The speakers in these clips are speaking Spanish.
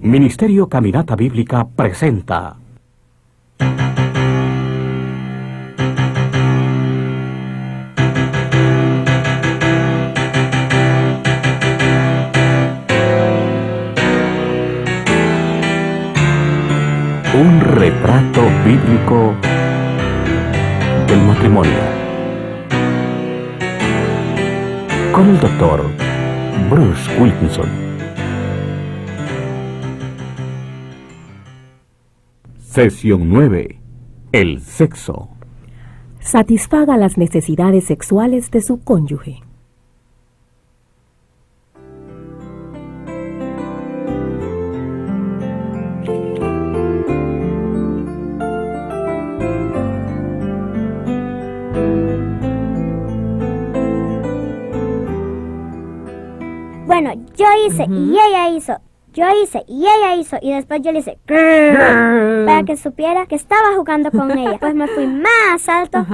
Ministerio Caminata Bíblica presenta un retrato bíblico del matrimonio con el doctor Bruce Wilkinson. Sesión 9. El sexo. Satisfaga las necesidades sexuales de su cónyuge. Bueno, yo hice y ella hizo. Yo hice y ella hizo y después yo le hice para que supiera que estaba jugando con ella. Pues me fui más alto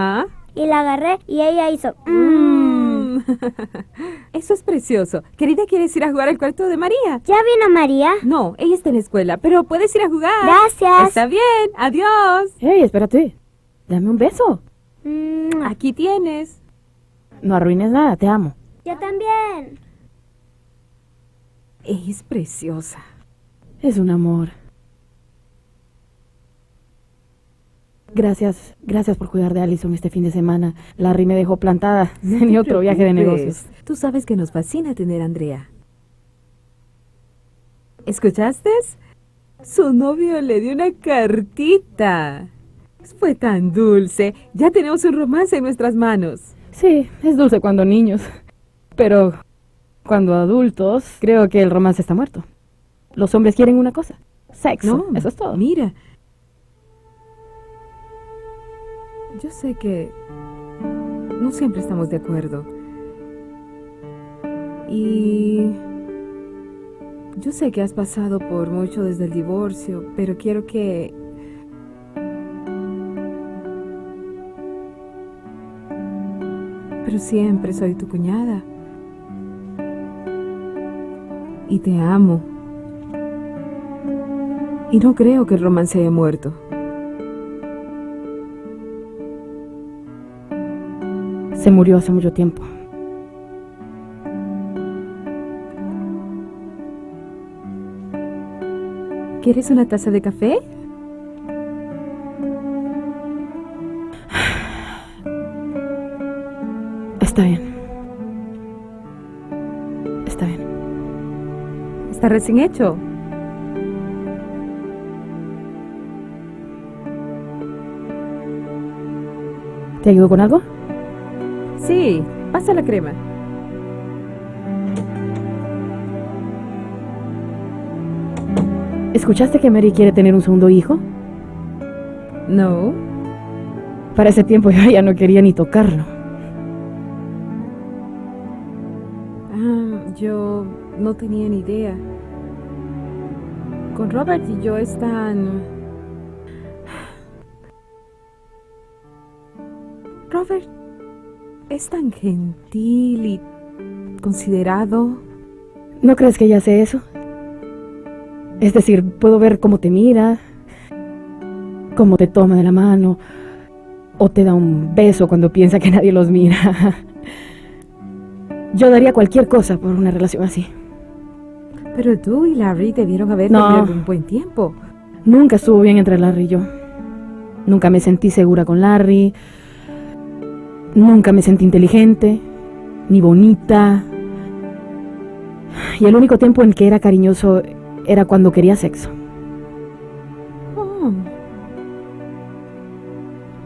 y la agarré y ella hizo Eso es precioso. Querida, ¿quieres ir a jugar al cuarto de María? ¿Ya vino María? No, ella está en la escuela, pero puedes ir a jugar. Gracias. Está bien, adiós. Hey, espérate. Dame un beso. Aquí tienes. No arruines nada, te amo. Yo también. Es preciosa. Es un amor. Gracias por cuidar de Allison este fin de semana. Larry me dejó plantada. Tenía otro viaje de negocios. Tú sabes que nos fascina tener a Andrea. ¿Escuchaste? Su novio le dio una cartita. Fue tan dulce. Ya tenemos un romance en nuestras manos. Sí, es dulce cuando niños. Pero cuando adultos, creo que el romance está muerto. Los hombres quieren una cosa: sexo. No, eso es todo. Mira. Yo sé que no siempre estamos de acuerdo. Y yo sé que has pasado por mucho desde el divorcio, pero quiero que... Pero siempre soy tu cuñada. Y te amo. Y no creo que el romance haya muerto. Se murió hace mucho tiempo. ¿Quieres una taza de café? Está bien. Está bien. Está recién hecho. ¿Te ayudo con algo? Sí, pasa la crema. ¿Escuchaste que Mary quiere tener un segundo hijo? No. Para ese tiempo yo ya no quería ni tocarlo. Yo no tenía ni idea. Con Robert y yo Robert es tan gentil y considerado. ¿No crees que ella hace eso? Es decir, puedo ver cómo te mira, cómo te toma de la mano, o te da un beso cuando piensa que nadie los mira. Yo daría cualquier cosa por una relación así. Pero tú y Larry debieron haber No. tenido un buen tiempo. Nunca estuvo bien entre Larry y yo. Nunca me sentí segura con Larry. Nunca me sentí inteligente, ni bonita. Y el único tiempo en que era cariñoso era cuando quería sexo. Oh.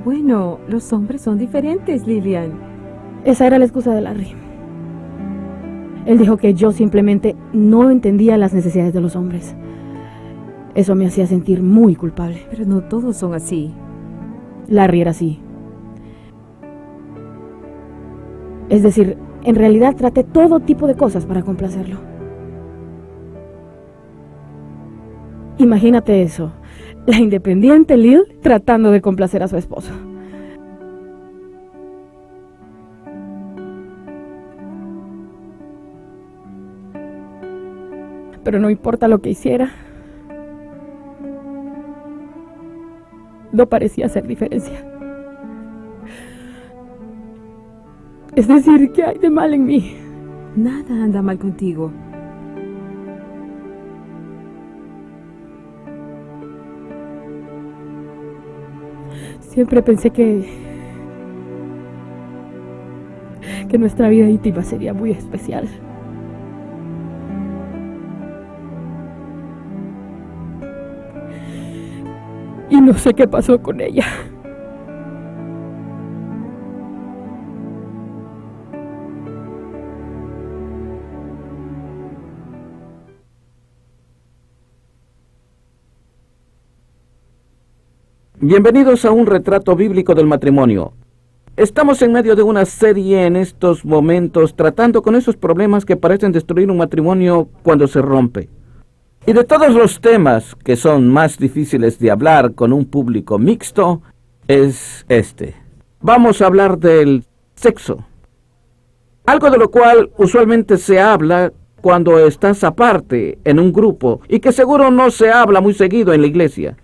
Bueno, los hombres son diferentes, Lillian. Esa era la excusa de Larry. Él dijo que yo simplemente no entendía las necesidades de los hombres. Eso me hacía sentir muy culpable. Pero no todos son así. Larry era así. Es decir, en realidad traté todo tipo de cosas para complacerlo. Imagínate eso, la independiente Lil tratando de complacer a su esposo. Pero no importa lo que hiciera, no parecía hacer diferencia. Es decir, ¿qué hay de mal en mí? Nada anda mal contigo. Siempre pensé que nuestra vida íntima sería muy especial. Y no sé qué pasó con ella. Bienvenidos a un retrato bíblico del matrimonio. Estamos en medio de una serie en estos momentos tratando con esos problemas que parecen destruir un matrimonio cuando se rompe. Y de todos los temas que son más difíciles de hablar con un público mixto, es este. Vamos a hablar del sexo. Algo de lo cual usualmente se habla cuando estás aparte en un grupo y que seguro no se habla muy seguido en la iglesia.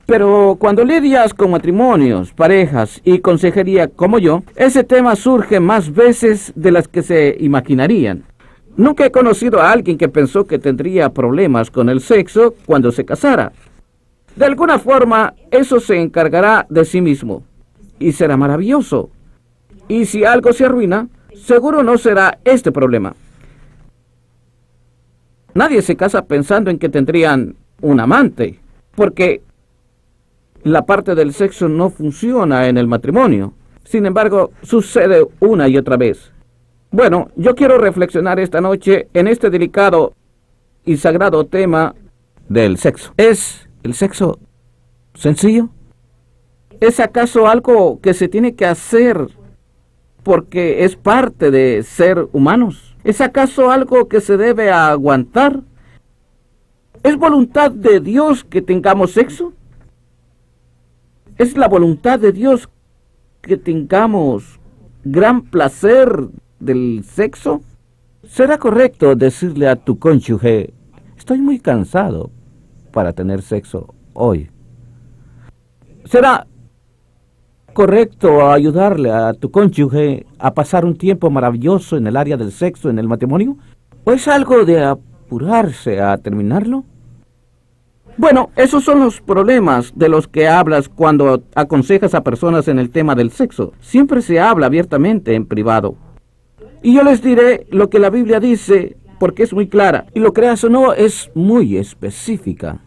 Pero cuando lidias con matrimonios, parejas y consejería como yo, ese tema surge más veces de las que se imaginarían. Nunca he conocido a alguien que pensó que tendría problemas con el sexo cuando se casara. De alguna forma, eso se encargará de sí mismo. Y será maravilloso. Y si algo se arruina, seguro no será este problema. Nadie se casa pensando en que tendrían un amante, porque la parte del sexo no funciona en el matrimonio. Sin embargo, sucede una y otra vez. Bueno, yo quiero reflexionar esta noche en este delicado y sagrado tema del sexo. ¿Es el sexo sencillo? ¿Es acaso algo que se tiene que hacer porque es parte de ser humanos? ¿Es acaso algo que se debe aguantar? ¿Es voluntad de Dios que tengamos sexo? ¿Es la voluntad de Dios que tengamos gran placer del sexo? ¿Será correcto decirle a tu cónyuge, estoy muy cansado para tener sexo hoy? ¿Será correcto ayudarle a tu cónyuge a pasar un tiempo maravilloso en el área del sexo en el matrimonio? ¿O es algo de apurarse a terminarlo? Bueno, esos son los problemas de los que hablas cuando aconsejas a personas en el tema del sexo. Siempre se habla abiertamente en privado. Y yo les diré lo que la Biblia dice, porque es muy clara, y lo creas o no, es muy específica.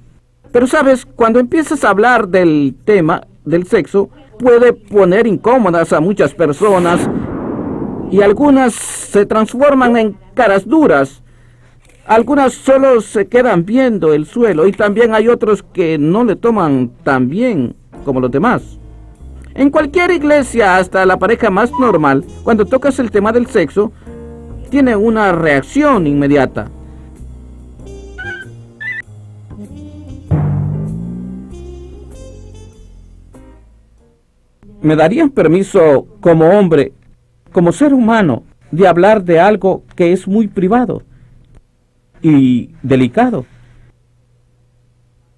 Pero sabes, cuando empiezas a hablar del tema del sexo, puede poner incómodas a muchas personas, y algunas se transforman en caras duras. Algunas solo se quedan viendo el suelo, y también hay otros que no le toman tan bien como los demás. En cualquier iglesia, hasta la pareja más normal, cuando tocas el tema del sexo, tiene una reacción inmediata. ¿Me darían permiso como hombre, como ser humano, de hablar de algo que es muy privado y delicado?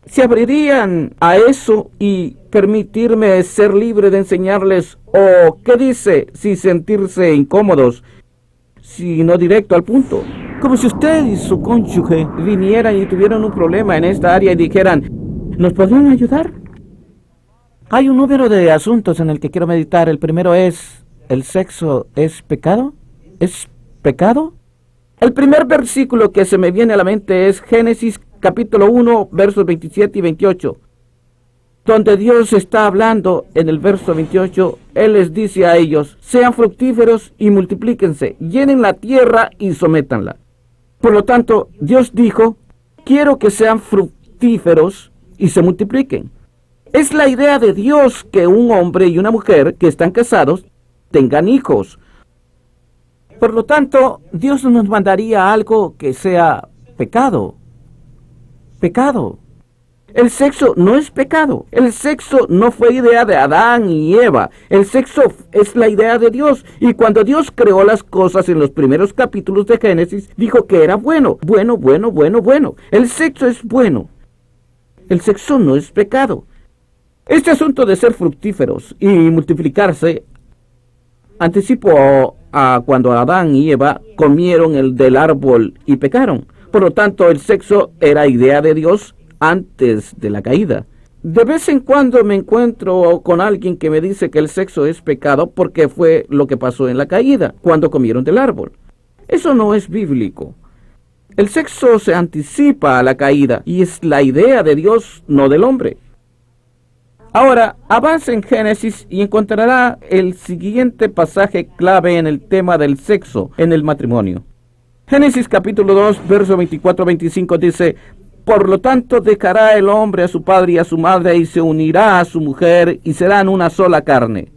¿Se abrirían a eso y permitirme ser libre de enseñarles? ¿O qué dice si sentirse incómodos, si no directo al punto? Como si usted y su cónyuge vinieran y tuvieran un problema en esta área y dijeran, ¿nos podrían ayudar? Hay un número de asuntos en el que quiero meditar. El primero es, ¿el sexo es pecado? ¿Es pecado? El primer versículo que se me viene a la mente es Génesis capítulo 1, versos 27 y 28, donde Dios está hablando en el verso 28, Él les dice a ellos, sean fructíferos y multiplíquense, llenen la tierra y sométanla. Por lo tanto, Dios dijo, quiero que sean fructíferos y se multipliquen. Es la idea de Dios que un hombre y una mujer que están casados tengan hijos. Por lo tanto, Dios no nos mandaría algo que sea pecado. Pecado. El sexo no es pecado. El sexo no fue idea de Adán y Eva. El sexo es la idea de Dios. Y cuando Dios creó las cosas en los primeros capítulos de Génesis, dijo que era bueno. Bueno. El sexo es bueno. El sexo no es pecado. Este asunto de ser fructíferos y multiplicarse anticipó a cuando Adán y Eva comieron del árbol y pecaron. Por lo tanto, el sexo era idea de Dios antes de la caída. De vez en cuando me encuentro con alguien que me dice que el sexo es pecado porque fue lo que pasó en la caída, cuando comieron del árbol. Eso no es bíblico. El sexo se anticipa a la caída y es la idea de Dios, no del hombre. Ahora, avance en Génesis y encontrará el siguiente pasaje clave en el tema del sexo en el matrimonio. Génesis capítulo 2, verso 24-25 dice: por lo tanto dejará el hombre a su padre y a su madre y se unirá a su mujer y serán una sola carne.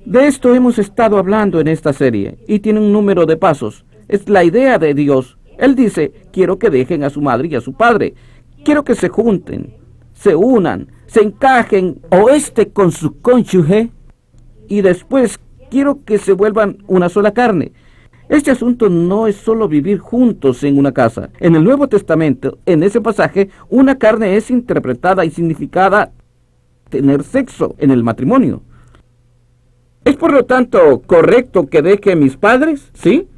De esto hemos estado hablando en esta serie y tiene un número de pasos. Es la idea de Dios. Él dice: quiero que dejen a su madre y a su padre. Quiero que se junten, se unan, se encajen con su cónyuge y después quiero que se vuelvan una sola carne. Este asunto no es solo vivir juntos en una casa. En el Nuevo Testamento, en ese pasaje, una carne es interpretada y significada tener sexo en el matrimonio. ¿Es por lo tanto correcto que deje a mis padres? Sí,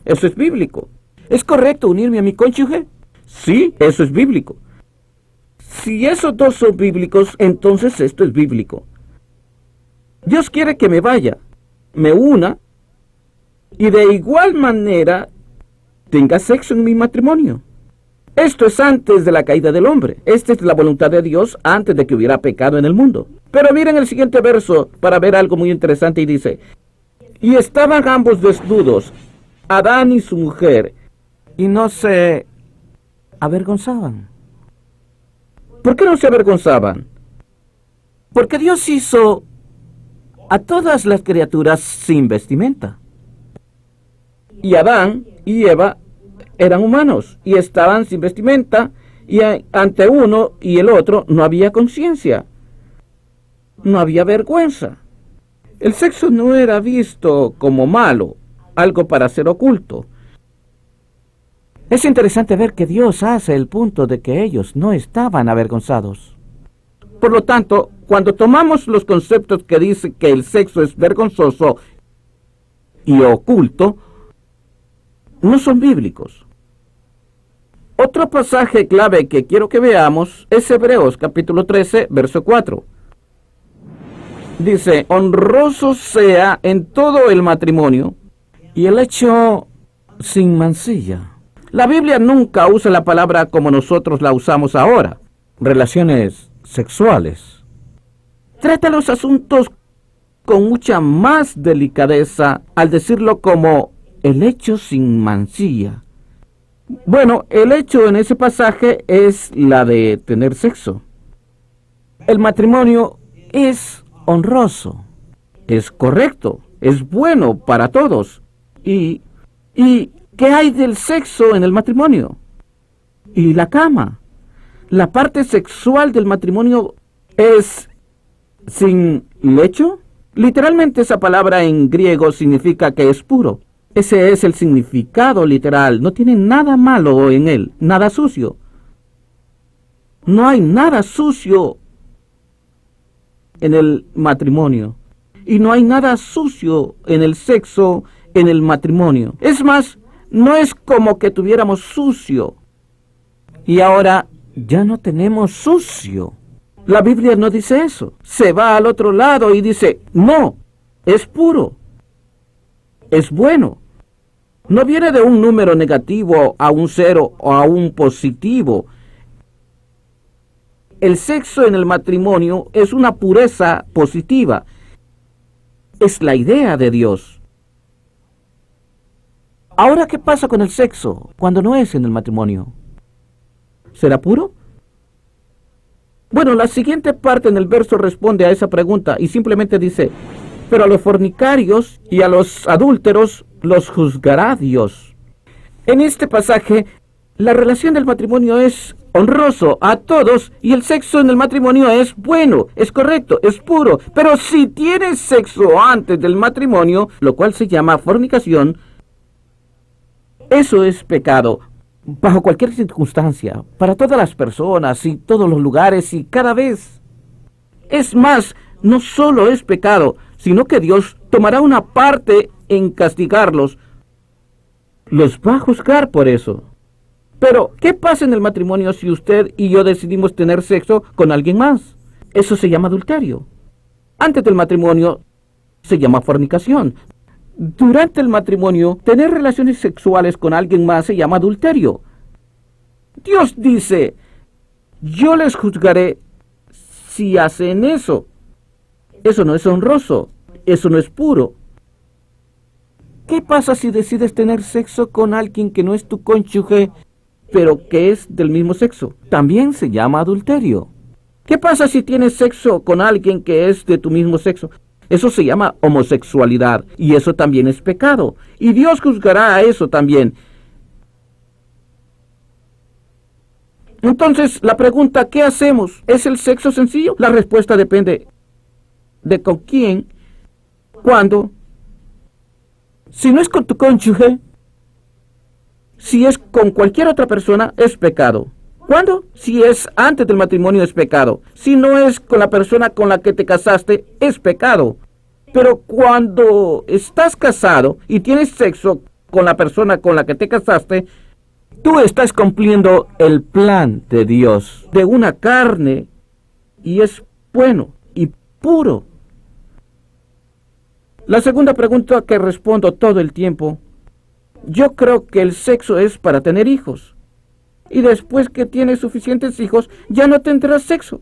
eso es bíblico. ¿Es correcto unirme a mi cónyuge? Sí, eso es bíblico. Si esos dos son bíblicos, entonces esto es bíblico. Dios quiere que me vaya, me una, y de igual manera tenga sexo en mi matrimonio. Esto es antes de la caída del hombre. Esta es la voluntad de Dios antes de que hubiera pecado en el mundo. Pero miren el siguiente verso para ver algo muy interesante y dice: y estaban ambos desnudos, Adán y su mujer, y no se avergonzaban. ¿Por qué no se avergonzaban? Porque Dios hizo a todas las criaturas sin vestimenta. Y Adán y Eva eran humanos y estaban sin vestimenta, y ante uno y el otro no había conciencia, no había vergüenza. El sexo no era visto como malo, algo para ser oculto. Es interesante ver que Dios hace el punto de que ellos no estaban avergonzados. Por lo tanto, cuando tomamos los conceptos que dicen que el sexo es vergonzoso y oculto, no son bíblicos. Otro pasaje clave que quiero que veamos es Hebreos capítulo 13, verso 4. Dice: honroso sea en todo el matrimonio y el hecho sin mancilla. La Biblia nunca usa la palabra como nosotros la usamos ahora, relaciones sexuales. Trata los asuntos con mucha más delicadeza al decirlo como el hecho sin mancilla. Bueno, el hecho en ese pasaje es la de tener sexo. El matrimonio es honroso, es correcto, es bueno para todos. ¿Y qué hay del sexo en el matrimonio? Y la cama. La parte sexual del matrimonio es sin lecho. Literalmente esa palabra en griego significa que es puro. Ese es el significado literal. No tiene nada malo en él, nada sucio. No hay nada sucio en el matrimonio. Y no hay nada sucio en el sexo en el matrimonio. Es más, no es como que tuviéramos sucio y ahora ya no tenemos sucio. La Biblia no dice eso. Se va al otro lado y dice: no, es puro, es bueno. No viene de un número negativo a un 0 o a un positivo. El sexo en el matrimonio es una pureza positiva. Es la idea de Dios. Ahora, ¿qué pasa con el sexo cuando no es en el matrimonio? ¿Será puro? Bueno, la siguiente parte en el verso responde a esa pregunta y simplemente dice: pero a los fornicarios y a los adúlteros los juzgará Dios. En este pasaje, la relación del matrimonio es honroso a todos y el sexo en el matrimonio es bueno, es correcto, es puro. Pero si tienes sexo antes del matrimonio, lo cual se llama fornicación, eso es pecado. Bajo cualquier circunstancia, para todas las personas y todos los lugares y cada vez. Es más, no solo es pecado, sino que Dios tomará una parte en castigarlos. Los va a juzgar por eso. Pero, ¿qué pasa en el matrimonio si usted y yo decidimos tener sexo con alguien más? Eso se llama adulterio. Antes del matrimonio se llama fornicación. Durante el matrimonio, tener relaciones sexuales con alguien más se llama adulterio. Dios dice, yo les juzgaré si hacen eso. Eso no es honroso, eso no es puro. ¿Qué pasa si decides tener sexo con alguien que no es tu cónyuge, pero que es del mismo sexo? También se llama adulterio. ¿Qué pasa si tienes sexo con alguien que es de tu mismo sexo? Eso se llama homosexualidad y eso también es pecado. Y Dios juzgará a eso también. Entonces, la pregunta, ¿qué hacemos? ¿Es el sexo sencillo? La respuesta depende de con quién, cuándo. Si no es con tu cónyuge, si es con cualquier otra persona, es pecado. ¿Cuándo? Si es antes del matrimonio, es pecado. Si no es con la persona con la que te casaste, es pecado. Pero cuando estás casado y tienes sexo con la persona con la que te casaste, tú estás cumpliendo el plan de Dios, de una carne, y es bueno y puro. La segunda pregunta que respondo todo el tiempo, yo creo que el sexo es para tener hijos. Y después que tienes suficientes hijos, ya no tendrás sexo.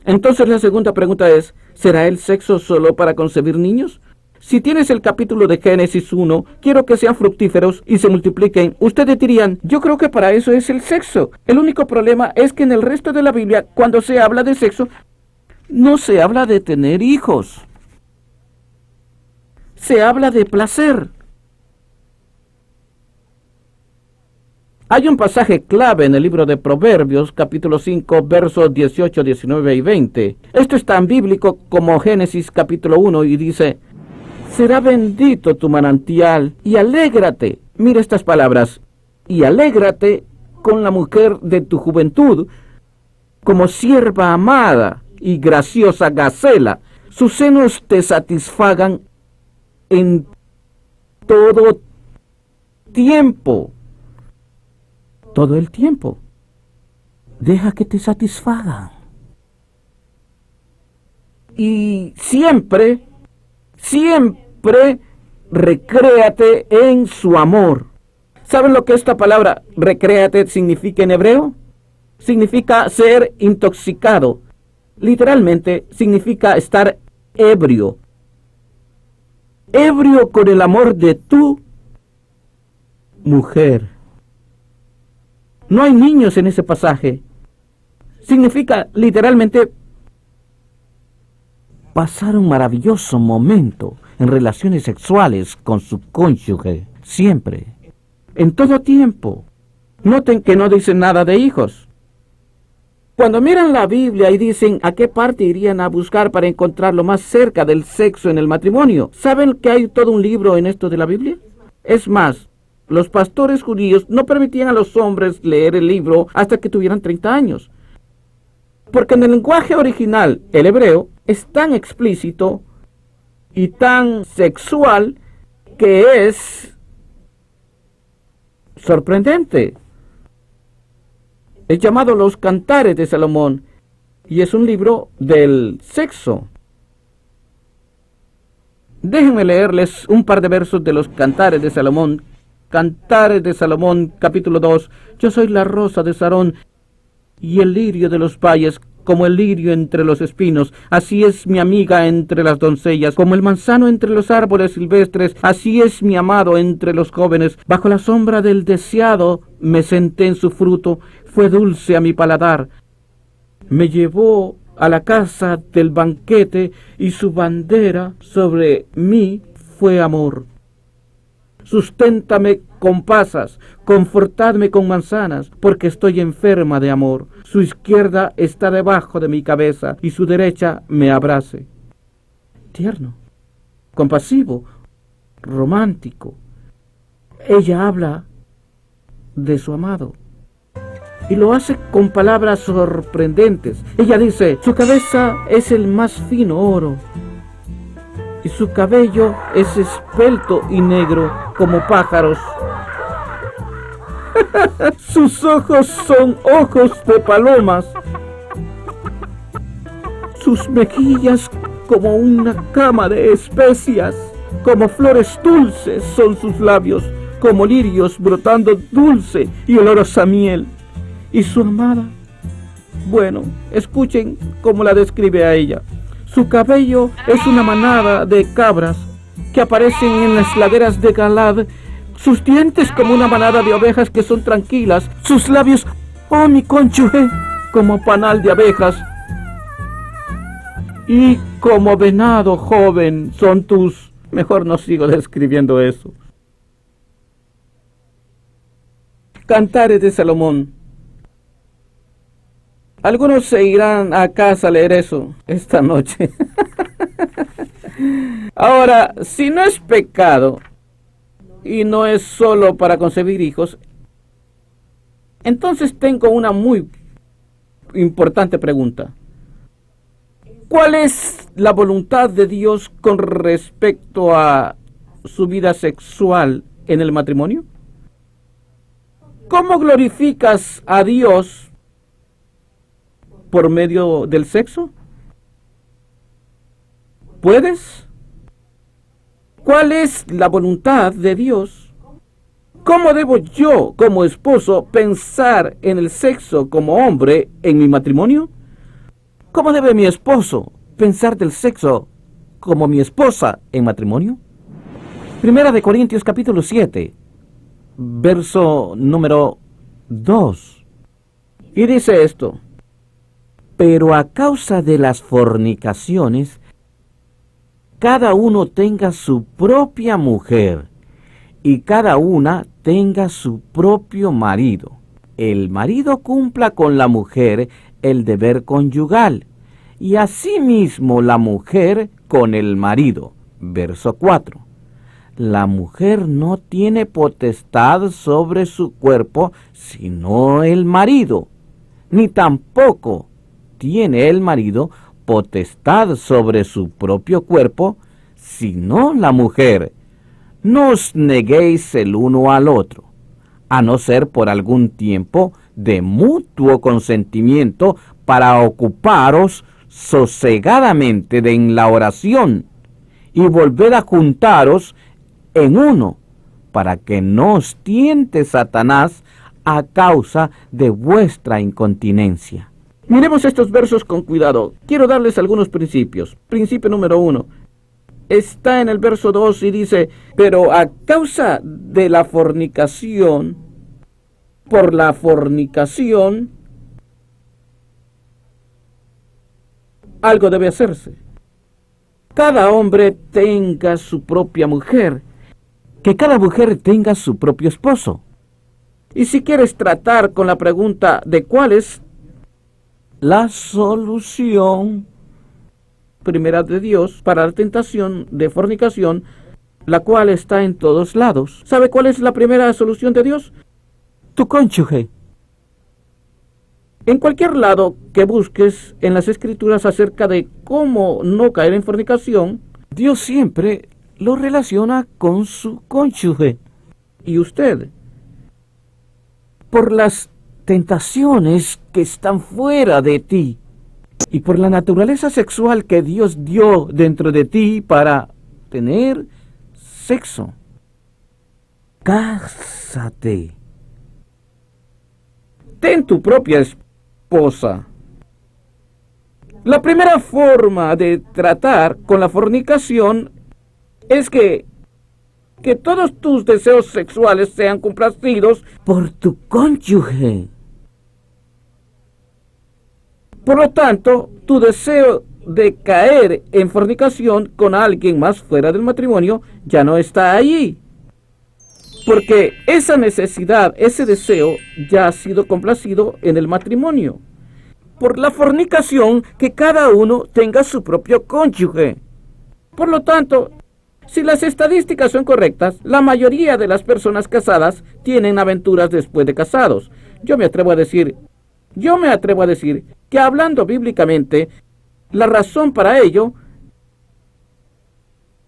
Entonces la segunda pregunta es, ¿será el sexo solo para concebir niños? Si tienes el capítulo de Génesis 1, quiero que sean fructíferos y se multipliquen. Ustedes dirían, yo creo que para eso es el sexo. El único problema es que en el resto de la Biblia, cuando se habla de sexo, no se habla de tener hijos. Se habla de placer. Hay un pasaje clave en el libro de Proverbios, capítulo 5, versos 18, 19 y 20. Esto es tan bíblico como Génesis capítulo 1 y dice, será bendito tu manantial y alégrate. Mira estas palabras, y alégrate con la mujer de tu juventud, como sierva amada y graciosa gacela. Sus senos te satisfagan en todo tiempo. Todo el tiempo. Deja que te satisfagan. Y siempre, siempre recréate en su amor. ¿Saben lo que esta palabra recréate significa en hebreo? Significa ser intoxicado. Literalmente significa estar ebrio. Ebrio con el amor de tu mujer. No hay niños en ese pasaje. Significa literalmente pasar un maravilloso momento en relaciones sexuales con su cónyuge. Siempre. En todo tiempo. Noten que no dicen nada de hijos. Cuando miran la Biblia y dicen a qué parte irían a buscar para encontrarlo más cerca del sexo en el matrimonio, ¿saben que hay todo un libro en esto de la Biblia? Es más, los pastores judíos no permitían a los hombres leer el libro hasta que tuvieran 30 años. Porque en el lenguaje original, el hebreo, es tan explícito y tan sexual que es sorprendente. Es llamado Los Cantares de Salomón y es un libro del sexo. Déjenme leerles un par de versos de Los Cantares de Salomón. Cantares de Salomón, capítulo 2. Yo soy la rosa de Sarón y el lirio de los valles, como el lirio entre los espinos. Así es mi amiga entre las doncellas, como el manzano entre los árboles silvestres. Así es mi amado entre los jóvenes. Bajo la sombra del deseado me senté en su fruto. Fue dulce a mi paladar. Me llevó a la casa del banquete y su bandera sobre mí fue amor. Susténtame con pasas, confortadme con manzanas, porque estoy enferma de amor. Su izquierda está debajo de mi cabeza y su derecha me abrace. Tierno, compasivo, romántico. Ella habla de su amado y lo hace con palabras sorprendentes. Ella dice, su cabeza es el más fino oro y su cabello es esbelto y negro como pájaros. Sus ojos son ojos de palomas, sus mejillas como una cama de especias, como flores dulces son sus labios, como lirios brotando dulce y olorosa miel. Y su amada, bueno, escuchen cómo la describe a ella. Su cabello es una manada de cabras que aparecen en las laderas de Galad, sus dientes como una manada de ovejas que son tranquilas, sus labios, oh mi cónyuge, como panal de abejas, y como venado joven son tus... Mejor no sigo describiendo eso. Cantares de Salomón. Algunos se irán a casa a leer eso esta noche. Ahora, si no es pecado y no es solo para concebir hijos, entonces tengo una muy importante pregunta. ¿Cuál es la voluntad de Dios con respecto a su vida sexual en el matrimonio? ¿Cómo glorificas a Dios por medio del sexo? ¿Puedes? ¿Cuál es la voluntad de Dios? ¿Cómo debo yo, como esposo, pensar en el sexo como hombre en mi matrimonio? ¿Cómo debe mi esposo pensar del sexo como mi esposa en matrimonio? Primera de Corintios capítulo 7, verso número 2. Y dice esto: pero a causa de las fornicaciones, cada uno tenga su propia mujer y cada una tenga su propio marido. El marido cumpla con la mujer el deber conyugal, y asimismo la mujer con el marido. Verso 4. La mujer no tiene potestad sobre su cuerpo, sino el marido, ni tampoco tiene el marido potestad sobre su propio cuerpo, sino la mujer. No os neguéis el uno al otro, a no ser por algún tiempo de mutuo consentimiento, para ocuparos sosegadamente en la oración y volver a juntaros en uno, para que no os tiente Satanás a causa de vuestra incontinencia. Miremos estos versos con cuidado. Quiero darles algunos principios. Principio número 1. Está en el verso 2 y dice, pero a causa de la fornicación, por la fornicación, algo debe hacerse. Cada hombre tenga su propia mujer, que cada mujer tenga su propio esposo. Y si quieres tratar con la pregunta de cuál es la solución primera de Dios para la tentación de fornicación, la cual está en todos lados, ¿sabe cuál es la primera solución de Dios? Tu cónyuge. En cualquier lado que busques en las Escrituras acerca de cómo no caer en fornicación, Dios siempre lo relaciona con su cónyuge. Y usted, por las tentaciones que están fuera de ti y por la naturaleza sexual que Dios dio dentro de ti para tener sexo, cásate. Ten tu propia esposa. La primera forma de tratar con la fornicación es que todos tus deseos sexuales sean complacidos por tu cónyuge. Por lo tanto, tu deseo de caer en fornicación con alguien más fuera del matrimonio ya no está allí. Porque esa necesidad, ese deseo ya ha sido complacido en el matrimonio. Por la fornicación, que cada uno tenga su propio cónyuge. Por lo tanto, si las estadísticas son correctas, la mayoría de las personas casadas tienen aventuras después de casados. Yo me atrevo a decir que hablando bíblicamente, la razón para ello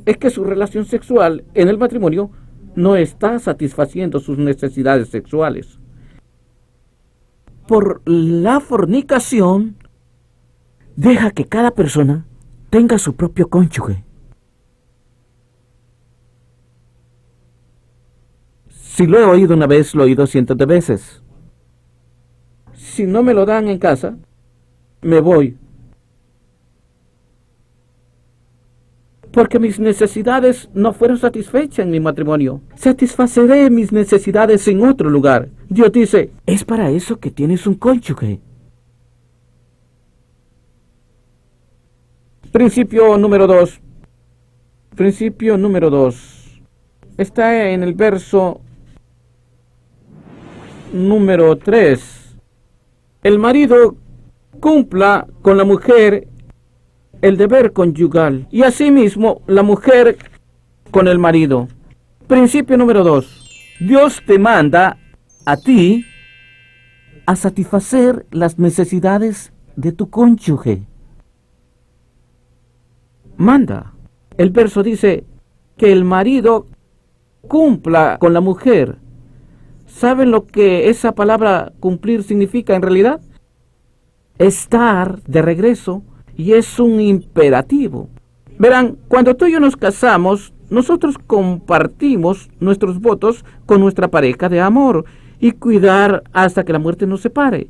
es que su relación sexual en el matrimonio no está satisfaciendo sus necesidades sexuales. Por la fornicación, deja que cada persona tenga su propio cónyuge. Si lo he oído una vez, lo he oído cientos de veces. Si no me lo dan en casa, me voy. Porque mis necesidades no fueron satisfechas en mi matrimonio. Satisfaceré mis necesidades en otro lugar. Dios dice, es para eso que tienes un cónyuge. Principio número 2. Principio número 2. Está en el verso número 3. El marido cumpla con la mujer el deber conyugal y asimismo la mujer con el marido. Principio número 2. Dios te manda a ti a satisfacer las necesidades de tu cónyuge. Manda. El verso dice que el marido cumpla con la mujer. ¿Saben lo que esa palabra cumplir significa en realidad? Estar de regreso, y es un imperativo. Verán, cuando tú y yo nos casamos, nosotros compartimos nuestros votos con nuestra pareja de amor y cuidar hasta que la muerte nos separe.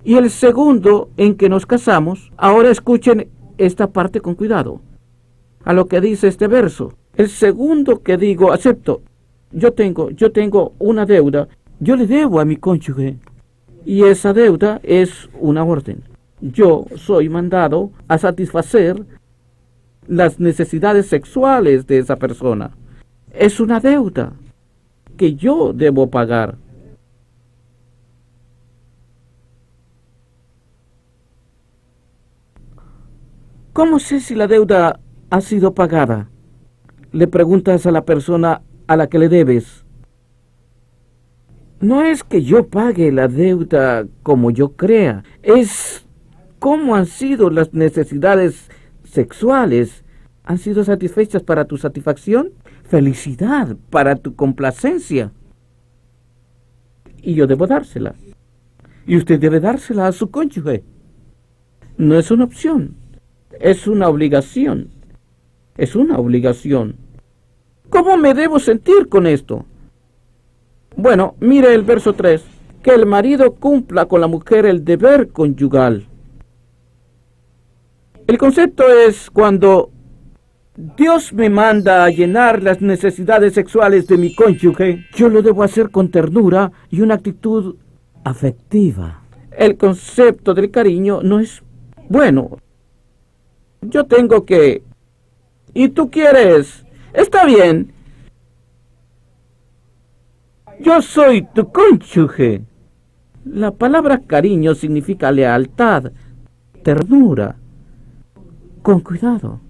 Y el segundo en que nos casamos, ahora escuchen esta parte con cuidado, a lo que dice este verso. El segundo que digo, acepto, yo tengo una deuda, yo le debo a mi cónyuge, y esa deuda es una orden. Yo soy mandado a satisfacer las necesidades sexuales de esa persona. Es una deuda que yo debo pagar. ¿Cómo sé si la deuda ha sido pagada? Le preguntas a la persona a la que le debes. No es que yo pague la deuda como yo crea, es cómo han sido las necesidades sexuales. ¿Han sido satisfechas para tu satisfacción? Felicidad, para tu complacencia. Y yo debo dársela. Y usted debe dársela a su cónyuge. No es una opción, es una obligación. Es una obligación. ¿Cómo me debo sentir con esto? Bueno, mire el verso 3. Que el marido cumpla con la mujer el deber conyugal. El concepto es cuando Dios me manda a llenar las necesidades sexuales de mi cónyuge, yo lo debo hacer con ternura y una actitud afectiva. El concepto del cariño no es bueno. Yo tengo que... ¿Y tú quieres? Está bien. Yo soy tu cónyuge. La palabra cariño significa lealtad, ternura, con cuidado.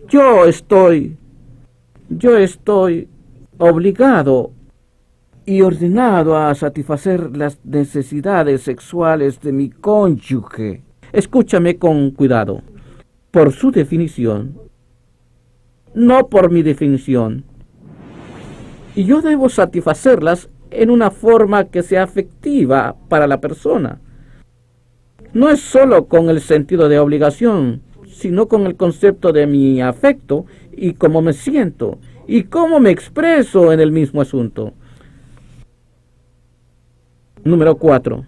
Yo estoy obligado y ordenado a satisfacer las necesidades sexuales de mi cónyuge. Escúchame con cuidado. Por su definición, no por mi definición. Y yo debo satisfacerlas en una forma que sea afectiva para la persona. No es solo con el sentido de obligación, sino con el concepto de mi afecto y cómo me siento y cómo me expreso en el mismo asunto. Número 4.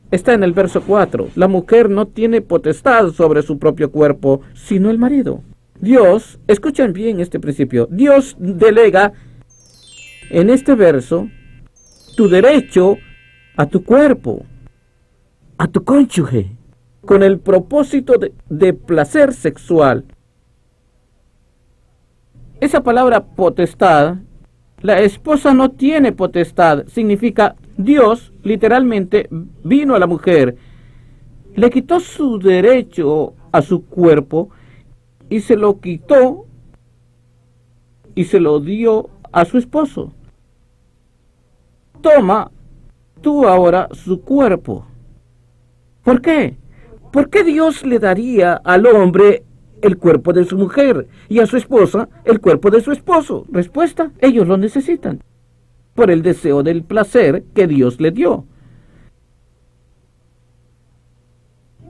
Está en el verso 4. La mujer no tiene potestad sobre su propio cuerpo, sino el marido. Dios, escuchen bien este principio, Dios delega en este verso tu derecho a tu cuerpo, a tu cónyuge, con el propósito de placer sexual. Esa palabra potestad La esposa no tiene potestad. Significa Dios literalmente vino a la mujer, le quitó su derecho a su cuerpo y se lo quitó y se lo dio a su esposo. Toma tú ahora su cuerpo. ¿Por qué? ¿Por qué Dios le daría al hombre el cuerpo de su mujer y a su esposa el cuerpo de su esposo? Respuesta: ellos lo necesitan por el deseo del placer que Dios le dio.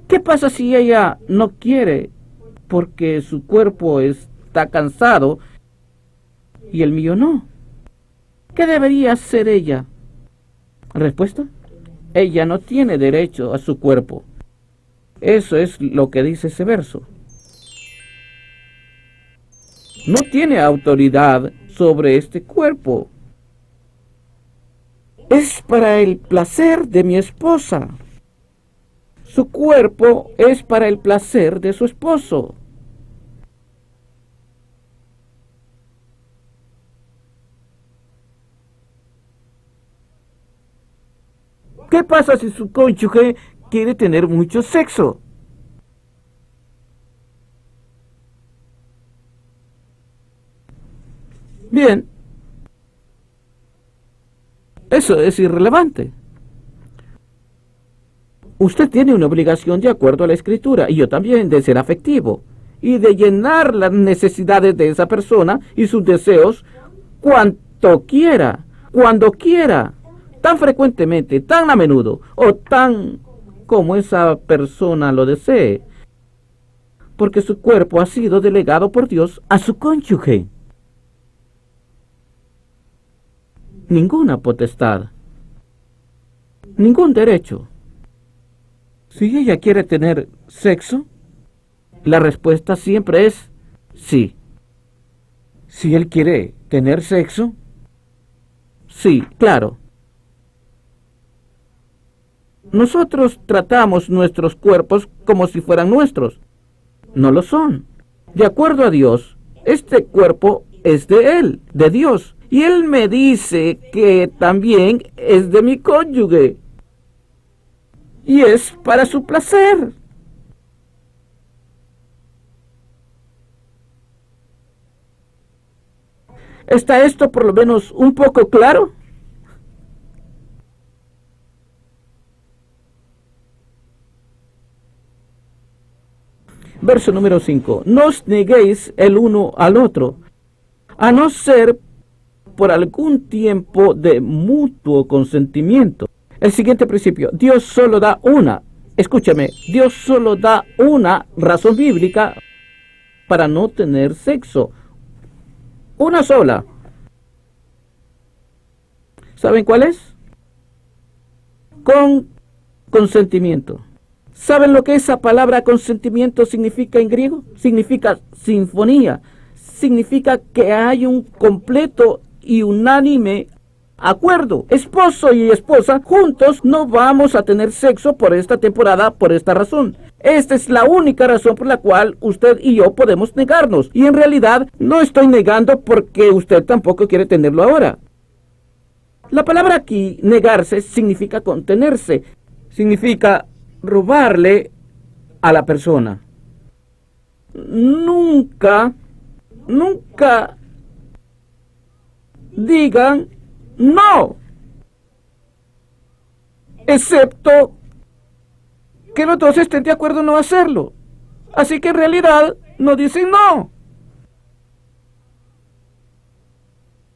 ¿Qué pasa si ella no quiere porque su cuerpo está cansado y el mío no? ¿Qué debería hacer ella? Respuesta: ella no tiene derecho a su cuerpo. Eso es lo que dice ese verso. No tiene autoridad sobre este cuerpo. Es para el placer de mi esposa. Su cuerpo es para el placer de su esposo. ¿Qué pasa si su cónyuge quiere tener mucho sexo? Bien, eso es irrelevante. Usted tiene una obligación de acuerdo a la Escritura, y yo también, de ser afectivo y de llenar las necesidades de esa persona y sus deseos cuanto quiera, cuando quiera, tan frecuentemente, tan a menudo o tan como esa persona lo desee, porque su cuerpo ha sido delegado por Dios a su cónyuge. Ninguna potestad, ningún derecho. Si ella quiere tener sexo, la respuesta siempre es sí. Si él quiere tener sexo, sí, claro. Nosotros tratamos nuestros cuerpos como si fueran nuestros. No lo son. De acuerdo a Dios, este cuerpo es de Él, de Dios. Y Él me dice que también es de mi cónyuge. Y es para su placer. ¿Está esto por lo menos un poco claro? Verso número 5. No os neguéis el uno al otro, a no ser por algún tiempo de mutuo consentimiento. El siguiente principio: Dios solo da una, escúchame, Dios solo da una razón bíblica para no tener sexo. Una sola. ¿Saben cuál es? Con consentimiento. ¿Saben lo que esa palabra consentimiento significa en griego? Significa sinfonía. Significa que hay un completo y unánime acuerdo. Esposo y esposa juntos no vamos a tener sexo por esta temporada, por esta razón. Esta es la única razón por la cual usted y yo podemos negarnos. Y en realidad no estoy negando porque usted tampoco quiere tenerlo ahora. La palabra aquí, negarse, significa contenerse. Significa robarle a la persona. Nunca digan no, excepto que los dos estén de acuerdo en no hacerlo. Así que en realidad no dicen no.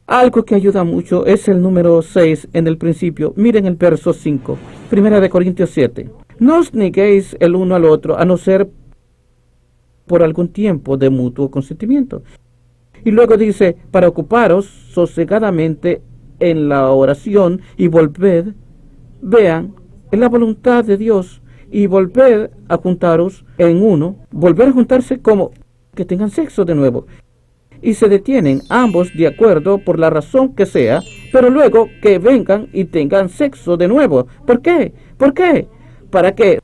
Algo que ayuda mucho es el número 6 en el principio. Miren el verso 5, 1 Corintios 7. No os neguéis el uno al otro, a no ser por algún tiempo de mutuo consentimiento. Y luego dice: para ocuparos sosegadamente en la oración y volved, vean, en la voluntad de Dios, y volved a juntaros en uno, volver a juntarse como que tengan sexo de nuevo. Y se detienen ambos de acuerdo por la razón que sea, pero luego que vengan y tengan sexo de nuevo. ¿Por qué? ¿Por qué? Para que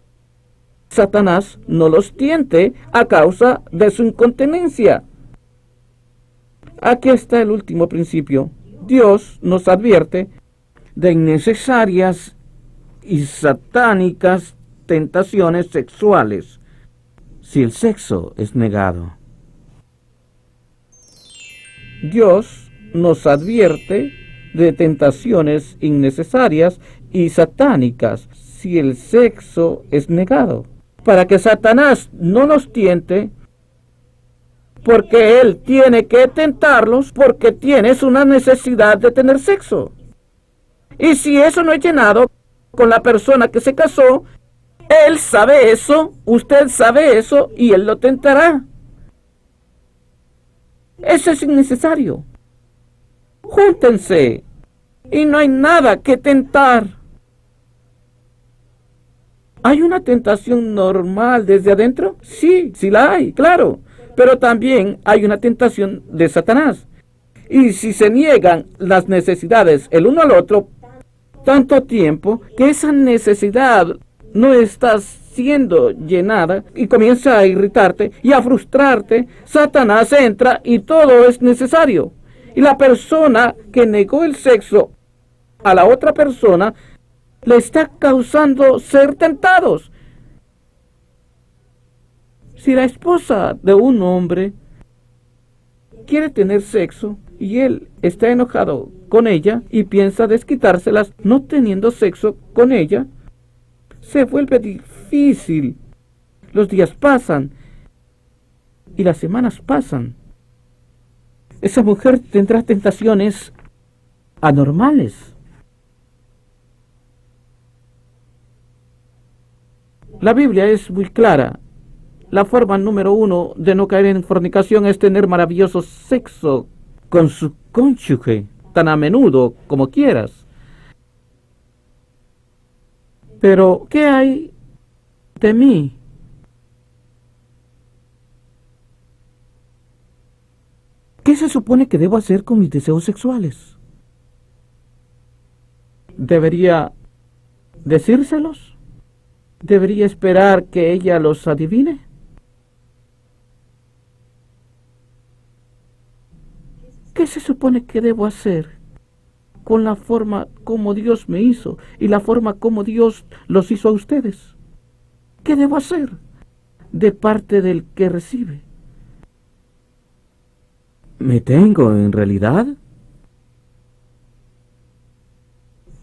Satanás no los tiente a causa de su incontinencia. Aquí está el último principio. Dios nos advierte de innecesarias y satánicas tentaciones sexuales si el sexo es negado. Dios nos advierte de tentaciones innecesarias y satánicas si el sexo es negado, para que Satanás no nos tiente, porque él tiene que tentarlos porque tienes una necesidad de tener sexo. Y si eso no es llenado con la persona que se casó, él sabe eso, usted sabe eso y él lo tentará. Eso es innecesario. Júntense y no hay nada que tentar. ¿Hay una tentación normal desde adentro? Sí, sí la hay, claro. Pero también hay una tentación de Satanás. Y si se niegan las necesidades el uno al otro, tanto tiempo que esa necesidad no está siendo llenada y comienza a irritarte y a frustrarte, Satanás entra y todo es necesario. Y la persona que negó el sexo a la otra persona le está causando ser tentados. Si la esposa de un hombre quiere tener sexo y él está enojado con ella y piensa desquitárselas no teniendo sexo con ella, se vuelve difícil. Los días pasan y las semanas pasan. Esa mujer tendrá tentaciones anormales. La Biblia es muy clara. La forma número 1 de no caer en fornicación es tener maravilloso sexo con su cónyuge, tan a menudo como quieras. Pero, ¿qué hay de mí? ¿Qué se supone que debo hacer con mis deseos sexuales? ¿Debería decírselos? ¿Debería esperar que ella los adivine? ¿Qué se supone que debo hacer con la forma como Dios me hizo y la forma como Dios los hizo a ustedes? ¿Qué debo hacer de parte del que recibe? ¿Me tengo en realidad?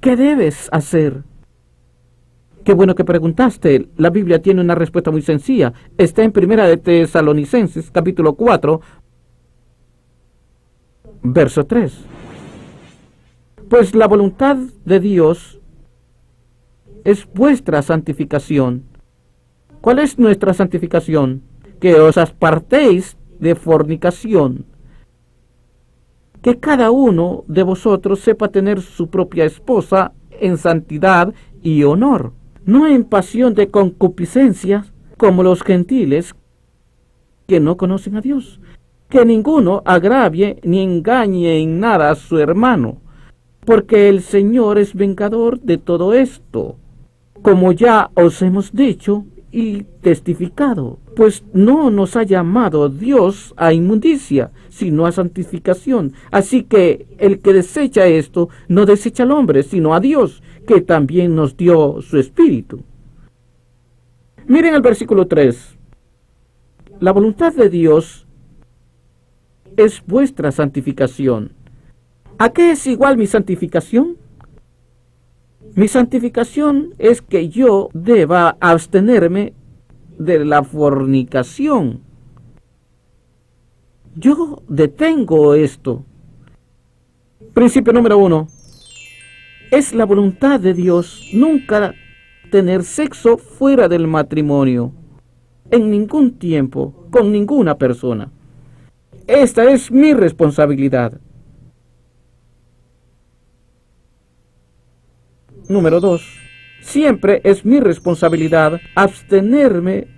¿Qué debes hacer? Qué bueno que preguntaste. La Biblia tiene una respuesta muy sencilla. Está en Primera de Tesalonicenses, capítulo 4, verso 3. Pues la voluntad de Dios es vuestra santificación. ¿Cuál es nuestra santificación? Que os apartéis de fornicación. Que cada uno de vosotros sepa tener su propia esposa en santidad y honor, no en pasión de concupiscencia, como los gentiles que no conocen a Dios. Que ninguno agravie ni engañe en nada a su hermano, porque el Señor es vengador de todo esto, como ya os hemos dicho y testificado, pues no nos ha llamado Dios a inmundicia, sino a santificación. Así que el que desecha esto, no desecha al hombre, sino a Dios, que también nos dio su Espíritu. Miren el versículo 3. La voluntad de Dios es vuestra santificación. ¿A qué es igual mi santificación? Mi santificación es que yo deba abstenerme de la fornicación. Yo detengo esto. Principio número 1. Es la voluntad de Dios nunca tener sexo fuera del matrimonio, en ningún tiempo, con ninguna persona. Esta es mi responsabilidad. Número 2. Siempre es mi responsabilidad abstenerme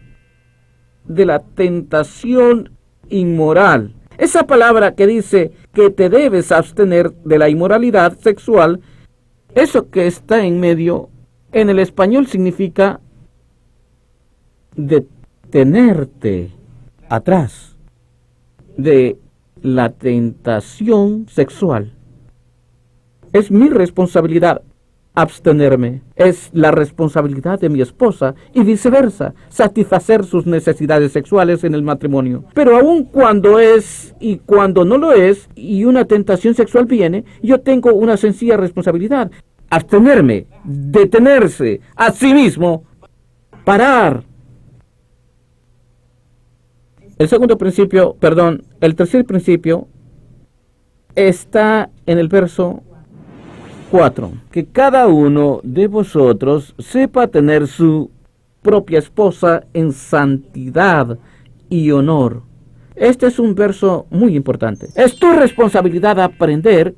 de la tentación inmoral. Esa palabra que dice que te debes abstener de la inmoralidad sexual, eso que está en medio, en el español significa detenerte atrás de la tentación sexual. Es mi responsabilidad abstenerme. Es la responsabilidad de mi esposa y viceversa, satisfacer sus necesidades sexuales en el matrimonio. Pero aun cuando es y cuando no lo es y una tentación sexual viene, yo tengo una sencilla responsabilidad: abstenerme, detenerse, a sí mismo, parar. El tercer principio está en el verso 4. Que cada uno de vosotros sepa tener su propia esposa en santidad y honor. Este es un verso muy importante. Es tu responsabilidad aprender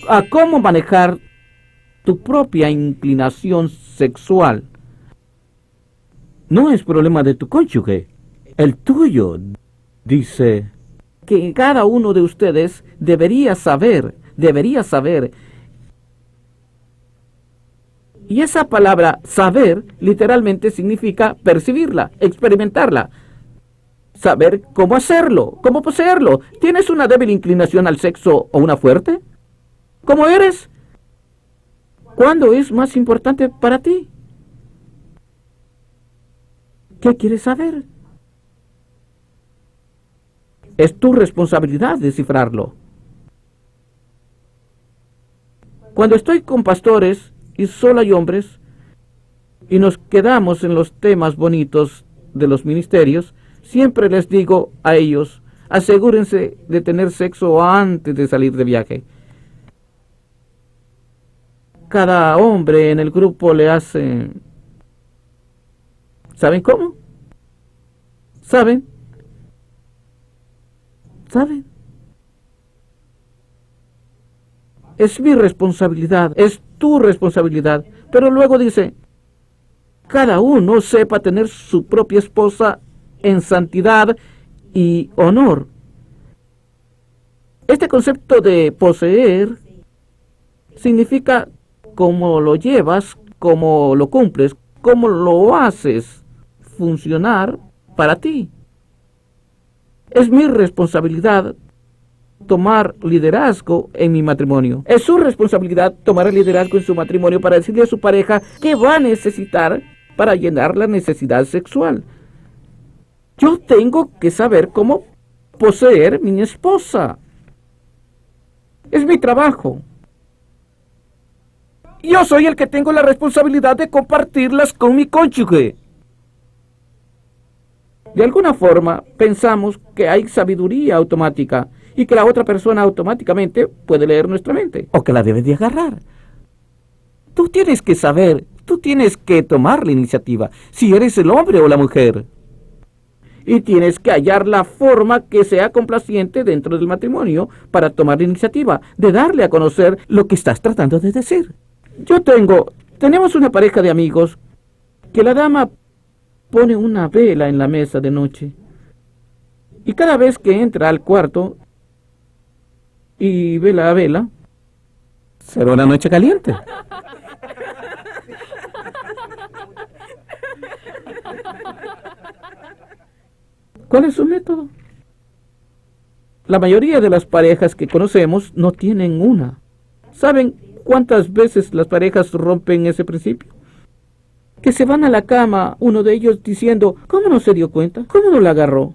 a cómo manejar tu propia inclinación sexual. No es problema de tu cónyuge, el tuyo. Dice que cada uno de ustedes debería saber. Y esa palabra saber literalmente significa percibirla, experimentarla. Saber cómo hacerlo, cómo poseerlo. ¿Tienes una débil inclinación al sexo o una fuerte? ¿Cómo eres? ¿Cuándo es más importante para ti? ¿Qué quieres saber? Es tu responsabilidad descifrarlo. Cuando estoy con pastores y solo hay hombres, y nos quedamos en los temas bonitos de los ministerios, siempre les digo a ellos: asegúrense de tener sexo antes de salir de viaje. Cada hombre en el grupo le hace... ¿Saben cómo? ¿Saben? Es mi responsabilidad, es tu responsabilidad. Pero luego dice: cada uno sepa tener su propia esposa en santidad y honor. Este concepto de poseer significa cómo lo llevas, cómo lo cumples, cómo lo haces funcionar para ti. Es mi responsabilidad tomar liderazgo en mi matrimonio. Es su responsabilidad tomar el liderazgo en su matrimonio para decirle a su pareja qué va a necesitar para llenar la necesidad sexual. Yo tengo que saber cómo poseer mi esposa. Es mi trabajo. Yo soy el que tengo la responsabilidad de compartirlas con mi cónyuge. De alguna forma, pensamos que hay sabiduría automática y que la otra persona automáticamente puede leer nuestra mente, o que la debe de agarrar. Tú tienes que saber, tú tienes que tomar la iniciativa, si eres el hombre o la mujer. Y tienes que hallar la forma que sea complaciente dentro del matrimonio para tomar la iniciativa, de darle a conocer lo que estás tratando de decir. Tenemos una pareja de amigos que la dama pone una vela en la mesa de noche. Y cada vez que entra al cuarto y ve la vela, será una noche caliente. ¿Cuál es su método? La mayoría de las parejas que conocemos no tienen una. ¿Saben cuántas veces las parejas rompen ese principio? Que se van a la cama, uno de ellos diciendo: ¿cómo no se dio cuenta? ¿Cómo no la agarró?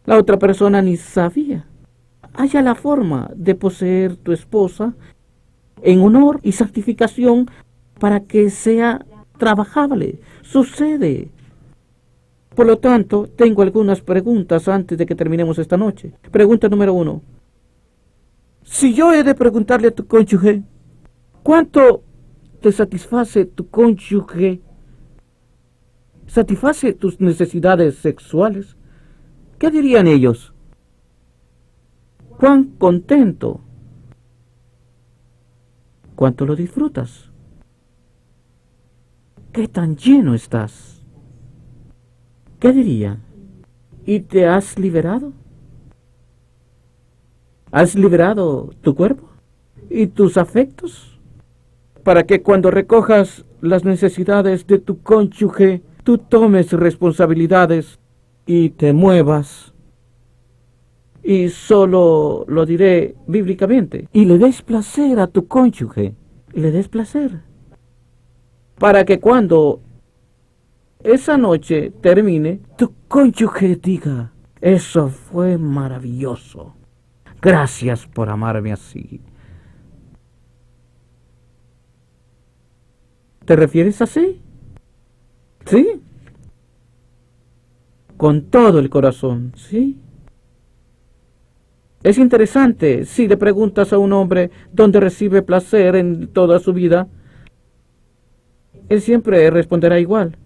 La otra persona ni sabía. Halla la forma de poseer tu esposa en honor y santificación para que sea trabajable. Sucede. Por lo tanto, tengo algunas preguntas antes de que terminemos esta noche. Pregunta número 1. Si yo he de preguntarle a tu cónyuge, ¿cuánto te satisface tu cónyuge? ¿Satisface tus necesidades sexuales? ¿Qué dirían ellos? ¿Cuán contento? ¿Cuánto lo disfrutas? ¿Qué tan lleno estás? ¿Qué dirían? ¿Y te has liberado? ¿Has liberado tu cuerpo y tus afectos? Para que cuando recojas las necesidades de tu cónyuge, tú tomes responsabilidades y te muevas y solo lo diré bíblicamente. Y le des placer a tu cónyuge, le des placer. Para que cuando esa noche termine, tu cónyuge diga, eso fue maravilloso. Gracias por amarme así. ¿Te refieres así? ¿Sí? Con todo el corazón, ¿sí? Es interesante, si le preguntas a un hombre dónde recibe placer en toda su vida, él siempre responderá igual.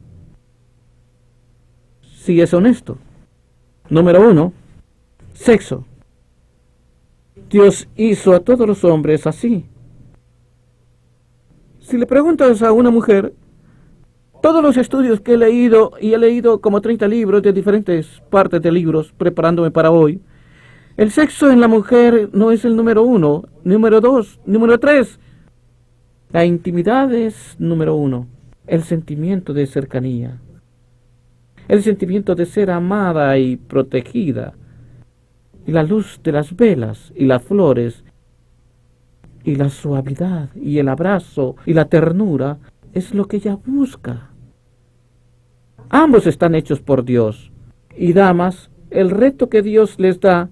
Si es honesto. Número 1, sexo. Dios hizo a todos los hombres así. Si le preguntas a una mujer, todos los estudios que he leído, y he leído como 30 libros de diferentes partes de libros preparándome para hoy, el sexo en la mujer no es el número 1, número 2, número 3. La intimidad es número 1, el sentimiento de cercanía, el sentimiento de ser amada y protegida, y la luz de las velas y las flores, y la suavidad y el abrazo y la ternura es lo que ella busca. Ambos están hechos por Dios. Y damas, el reto que Dios les da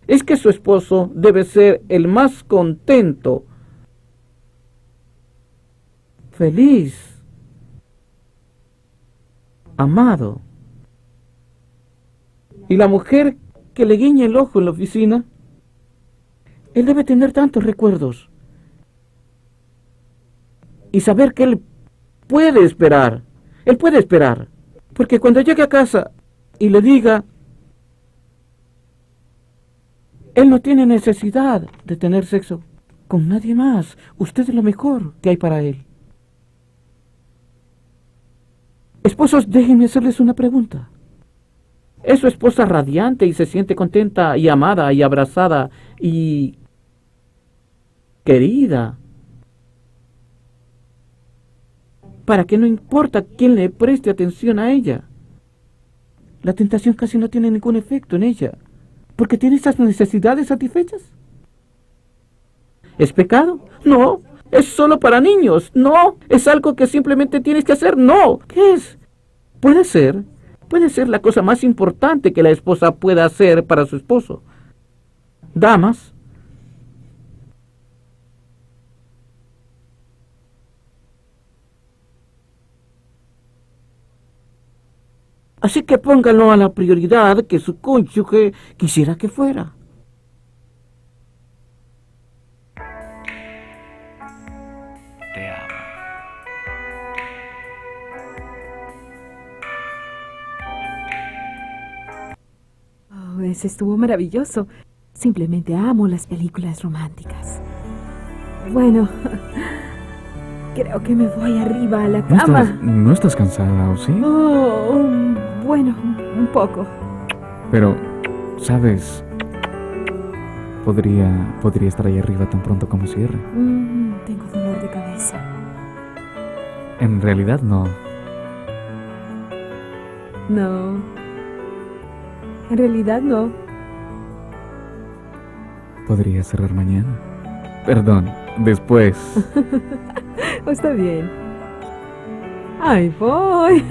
es que su esposo debe ser el más contento, feliz, amado. Y la mujer que le guiña el ojo en la oficina, él debe tener tantos recuerdos y saber que él puede esperar, porque cuando llegue a casa y le diga, él no tiene necesidad de tener sexo con nadie más, usted es lo mejor que hay para él. Esposos, déjenme hacerles una pregunta. ¿Es su esposa radiante y se siente contenta y amada y abrazada y querida? Para que no importa quién le preste atención a ella. La tentación casi no tiene ningún efecto en ella, porque tiene esas necesidades satisfechas. ¿Es pecado? No. ¿Es solo para niños? No. ¿Es algo que simplemente tienes que hacer? No. ¿Qué es? Puede ser la cosa más importante que la esposa pueda hacer para su esposo. Damas, así que pónganlo a la prioridad que su cónyuge quisiera que fuera. Te amo. Oh, ese estuvo maravilloso. Simplemente amo las películas románticas. Bueno, creo que me voy arriba a la cama. ¿No estás cansada, o sí? Oh, bueno, un poco. Pero, ¿sabes? Podría estar ahí arriba tan pronto como cierre. Tengo dolor de cabeza. En realidad no. No. En realidad no. Podría cerrar mañana. Perdón, después. Está bien. Ahí voy.